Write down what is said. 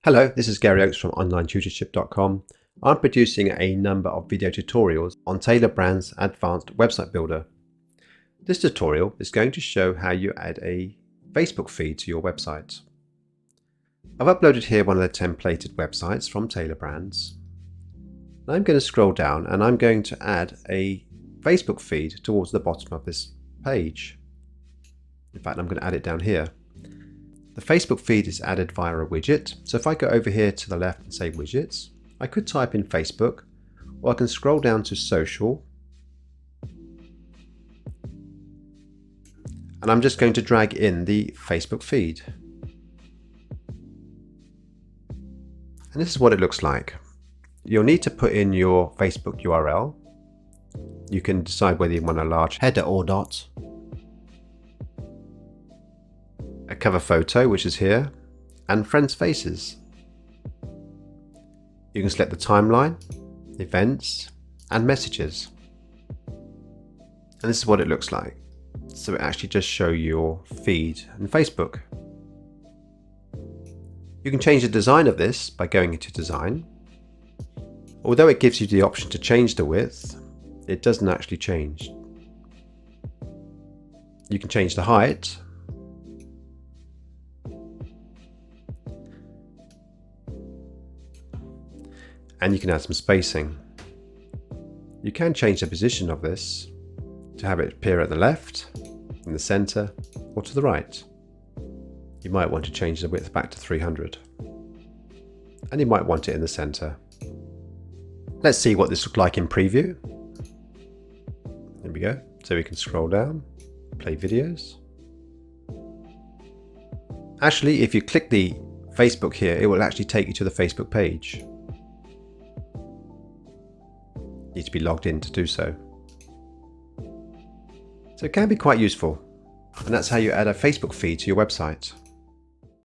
Hello, this is Gary Oakes from OnlineTutorship.com. I'm producing a number of video tutorials on Tailor Brand's advanced website builder. This tutorial is going to show how you add a Facebook feed to your website. I've uploaded here one of the templated websites from Tailor Brands. I'm going to scroll down and I'm going to add a Facebook feed towards the bottom of this page. In fact, I'm going to add it down here. The Facebook feed is added via a widget, so if I go over here to the left and say widgets, I could type in Facebook, or I can scroll down to social, and I'm just going to drag in the Facebook feed. And this is what it looks like. You'll need to put in your Facebook URL. You can decide whether you want a large header or not. A cover photo, which is here, and friends' faces. You can select the timeline, events, and messages. And this is what it looks like. So it actually just shows your feed in Facebook. You can change the design of this by going into design. Although it gives you the option to change the width, it doesn't actually change. You can change the height. And you can add some spacing. You can change the position of this to have it appear at the left, in the center, or to the right. You might want to change the width back to 300. And you might want it in the center. Let's see what this looks like in preview. There we go. So we can scroll down, play videos. Actually, if you click the Facebook here, it will actually take you to the Facebook page. You need to be logged in to do so. So it can be quite useful. And that's how you add a Facebook feed to your website.